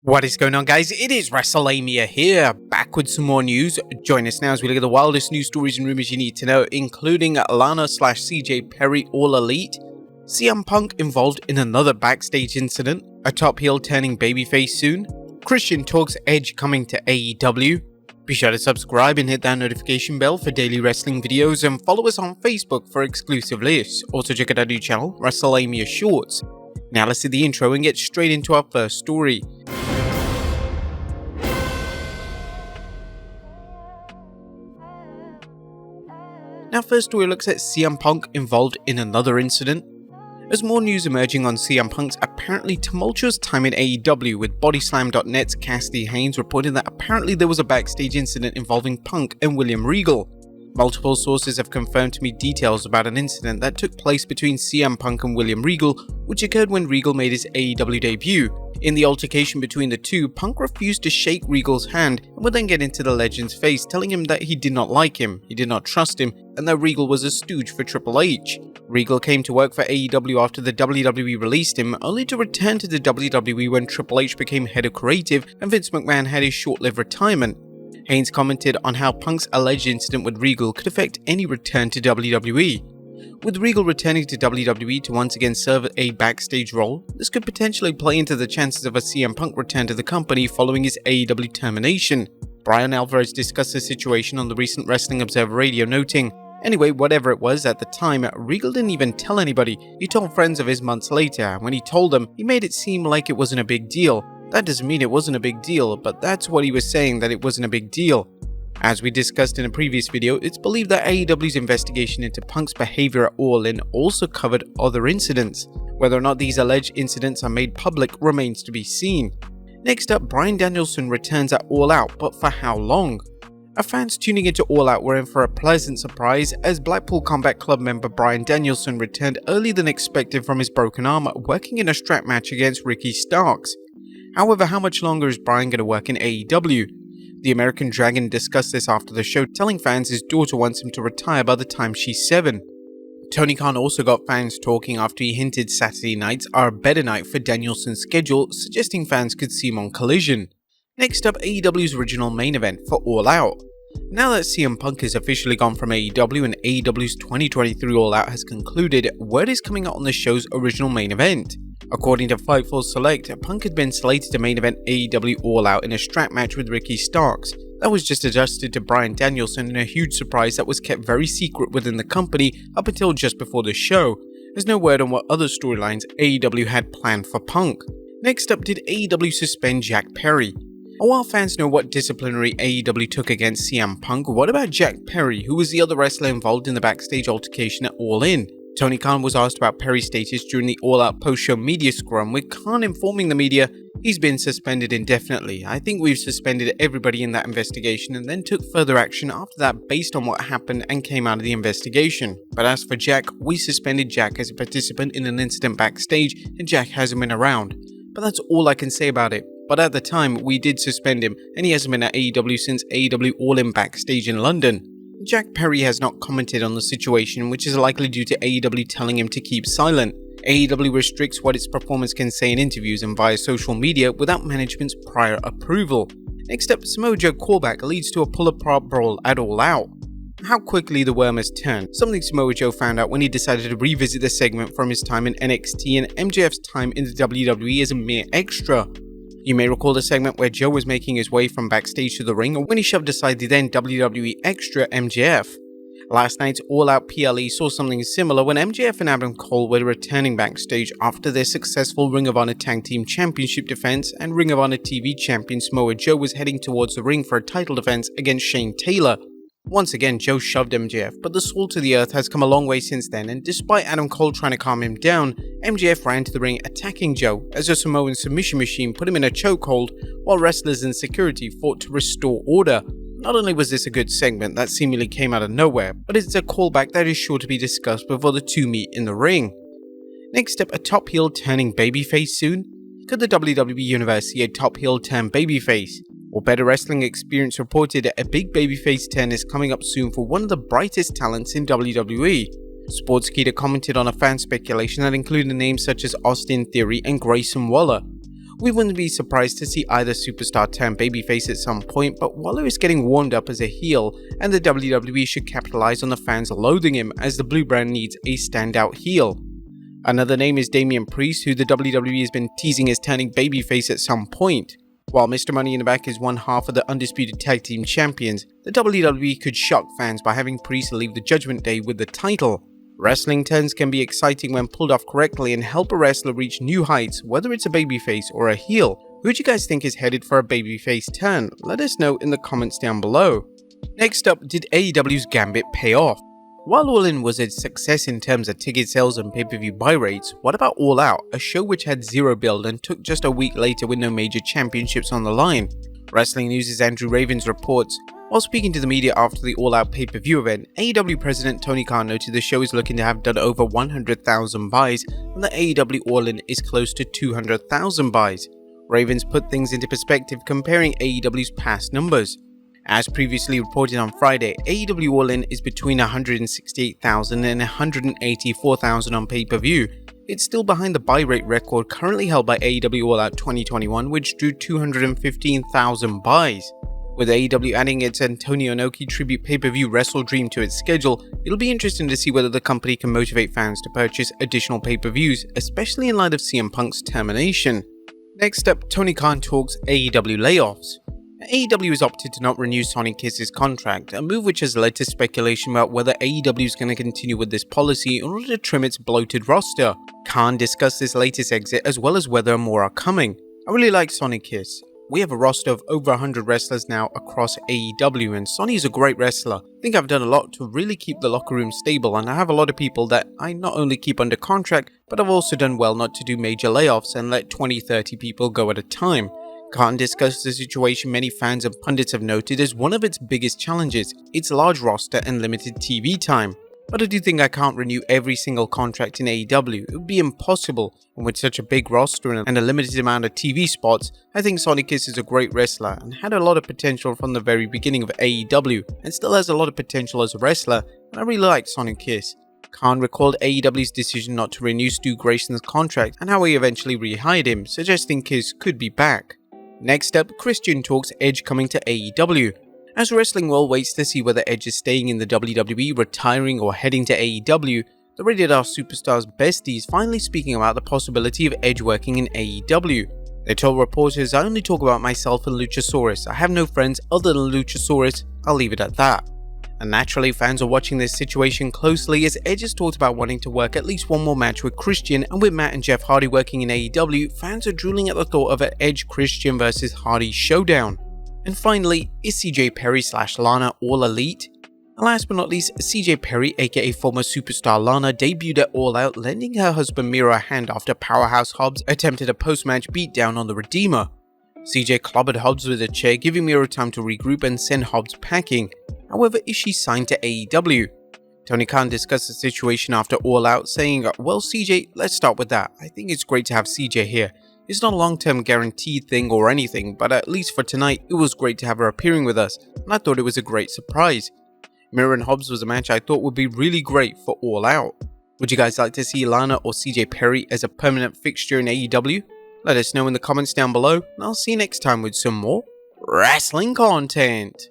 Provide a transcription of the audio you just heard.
What is going on, guys? It is Wrestlelamia here, back with some more news. Join us now as we look at the wildest news stories and rumors you need to know, including Lana/CJ Perry All Elite, CM Punk involved in another backstage incident, a top heel turning babyface soon, Christian talks Edge coming to AEW. Be sure to subscribe and hit that notification bell for daily wrestling videos, and follow us on Facebook for exclusive lists. Also check out our new channel, Wrestlelamia Shorts. Now let's see the intro and get straight into our first story. Now, first story looks at CM Punk involved in another incident. There's more news emerging on CM Punk's apparently tumultuous time in AEW, with BodySlam.net's Cassidy Haynes reporting that apparently there was a backstage incident involving Punk and William Regal. Multiple sources have confirmed to me details about an incident that took place between CM Punk and William Regal, which occurred when Regal made his AEW debut. In the altercation between the two, Punk refused to shake Regal's hand and would then get into the legend's face, telling him that he did not like him, he did not trust him, and that Regal was a stooge for Triple H. Regal came to work for AEW after the WWE released him, only to return to the WWE when Triple H became head of creative and Vince McMahon had his short-lived retirement. Haynes commented on how Punk's alleged incident with Regal could affect any return to WWE. With Regal returning to WWE to once again serve a backstage role, this could potentially play into the chances of a CM Punk return to the company following his AEW termination. Bryan Alvarez discussed the situation on the recent Wrestling Observer Radio, noting, "Anyway, whatever it was at the time, Regal didn't even tell anybody. He told friends of his months later, and when he told them, he made it seem like it wasn't a big deal. That doesn't mean it wasn't a big deal, but that's what he was saying, that it wasn't a big deal." As we discussed in a previous video, it's believed that AEW's investigation into Punk's behavior at All In also covered other incidents. Whether or not these alleged incidents are made public remains to be seen. Next up, Bryan Danielson returns at All Out, but for how long? Our fans tuning into All Out were in for a pleasant surprise, as Blackpool Combat Club member Bryan Danielson returned earlier than expected from his broken arm, working in a strap match against Ricky Starks. However, how much longer is Bryan going to work in AEW? The American Dragon discussed this after the show, telling fans his daughter wants him to retire by the time she's 7. Tony Khan also got fans talking after he hinted Saturday nights are a better night for Danielson's schedule, suggesting fans could see him on Collision. Next up, AEW's original main event for All Out. Now that CM Punk has officially gone from AEW and AEW's 2023 All Out has concluded, word is coming out on the show's original main event. According to Fightful Select, Punk had been slated to main event AEW All Out in a strap match with Ricky Starks. That was just adjusted to Bryan Danielson in a huge surprise that was kept very secret within the company up until just before the show. There's no word on what other storylines AEW had planned for Punk. Next up, did AEW suspend Jack Perry? And while fans know what disciplinary AEW took against CM Punk, what about Jack Perry, who was the other wrestler involved in the backstage altercation at All In? Tony Khan was asked about Perry's status during the All Out post-show media scrum, with Khan informing the media, "He's been suspended indefinitely. I think we've suspended everybody in that investigation," and then took further action after that based on what happened and came out of the investigation. But as for Jack, we suspended Jack as a participant in an incident backstage, and Jack hasn't been around. But that's all I can say about it. But at the time, we did suspend him, and he hasn't been at AEW since AEW All In backstage in London. Jack Perry has not commented on the situation, which is likely due to AEW telling him to keep silent. AEW restricts what its performers can say in interviews and via social media without management's prior approval. Next up, Samoa Joe callback leads to a pull-apart brawl at All Out. How quickly the worm has turned, something Samoa Joe found out when he decided to revisit the segment from his time in NXT and MJF's time in the WWE as a mere extra. You may recall the segment where Joe was making his way from backstage to the ring when he shoved aside the then WWE extra MJF. Last night's All Out PLE saw something similar when MJF and Adam Cole were returning backstage after their successful Ring of Honor Tag Team Championship defense, and Ring of Honor TV champion Samoa Joe was heading towards the ring for a title defense against Shane Taylor. Once again, Joe shoved MJF, but the salt of the earth has come a long way since then, and despite Adam Cole trying to calm him down, MJF ran to the ring attacking Joe as a Samoan submission machine put him in a chokehold while wrestlers and security fought to restore order. Not only was this a good segment that seemingly came out of nowhere, but it's a callback that is sure to be discussed before the two meet in the ring. Next up, a top heel turning babyface soon? Could the WWE Universe see a top heel turn babyface? Or Better Wrestling Experience reported a big babyface turn is coming up soon for one of the brightest talents in WWE. Sportskeeda commented on a fan speculation that included names such as Austin Theory and Grayson Waller. We wouldn't be surprised to see either superstar turn babyface at some point, but Waller is getting warmed up as a heel, and the WWE should capitalize on the fans loathing him, as the blue brand needs a standout heel. Another name is Damian Priest, who the WWE has been teasing as turning babyface at some point. While Mr. Money in the Bank is one half of the Undisputed Tag Team Champions, the WWE could shock fans by having Priest leave the Judgment Day with the title. Wrestling turns can be exciting when pulled off correctly and help a wrestler reach new heights, whether it's a babyface or a heel. Who do you guys think is headed for a babyface turn? Let us know in the comments down below. Next up, did AEW's Gambit pay off? While All In was a success in terms of ticket sales and pay-per-view buy rates, what about All Out, a show which had zero build and took just a week later with no major championships on the line? Wrestling News' Andrew Ravens reports, while speaking to the media after the All Out pay-per-view event, AEW President Tony Khan noted the show is looking to have done over 100,000 buys and that AEW All In is close to 200,000 buys. Ravens put things into perspective comparing AEW's past numbers. As previously reported on Friday, AEW All In is between 168,000 and 184,000 on pay-per-view. It's still behind the buy rate record currently held by AEW All Out 2021, which drew 215,000 buys. With AEW adding its Antonio Inoki tribute pay-per-view Wrestle Dream to its schedule, it'll be interesting to see whether the company can motivate fans to purchase additional pay-per-views, especially in light of CM Punk's termination. Next up, Tony Khan talks AEW layoffs. AEW has opted to not renew Sonny Kiss's contract, a move which has led to speculation about whether AEW is going to continue with this policy in order to trim its bloated roster. Khan discussed this latest exit as well as whether more are coming. I really like Sonny Kiss. We have a roster of over 100 wrestlers now across AEW, and Sonny is a great wrestler. I think I've done a lot to really keep the locker room stable, and I have a lot of people that I not only keep under contract, but I've also done well not to do major layoffs and let 20-30 people go at a time. Khan discussed the situation many fans and pundits have noted as one of its biggest challenges, its large roster and limited TV time. But I do think I can't renew every single contract in AEW, it would be impossible, and with such a big roster and a limited amount of TV spots, I think Sonny Kiss is a great wrestler and had a lot of potential from the very beginning of AEW, and still has a lot of potential as a wrestler, and I really like Sonny Kiss. Khan recalled AEW's decision not to renew Stu Grayson's contract and how he eventually rehired him, suggesting Kiss could be back. Next up, Christian talks Edge coming to AEW. As wrestling world waits to see whether Edge is staying in the WWE, retiring or heading to AEW, the Rated R Superstars besties finally speaking about the possibility of Edge working in AEW. They told reporters, "I only talk about myself and Luchasaurus. I have no friends other than Luchasaurus. I'll leave it at that." And naturally, fans are watching this situation closely as Edge has talked about wanting to work at least one more match with Christian, and with Matt and Jeff Hardy working in AEW, fans are drooling at the thought of an Edge Christian vs Hardy showdown. And finally, is CJ Perry / Lana all elite? And last but not least, CJ Perry aka former superstar Lana debuted at All Out, lending her husband Miro a hand after Powerhouse Hobbs attempted a post-match beatdown on the Redeemer. CJ clobbered Hobbs with a chair, giving Miro time to regroup and send Hobbs packing. However, is she signed to AEW? Tony Khan discussed the situation after All Out, saying, "Well CJ, let's start with that. I think it's great to have CJ here. It's not a long-term guaranteed thing or anything, but at least for tonight, it was great to have her appearing with us, and I thought it was a great surprise. Miro and Hobbs was a match I thought would be really great for All Out." Would you guys like to see Lana or CJ Perry as a permanent fixture in AEW? Let us know in the comments down below, and I'll see you next time with some more wrestling content.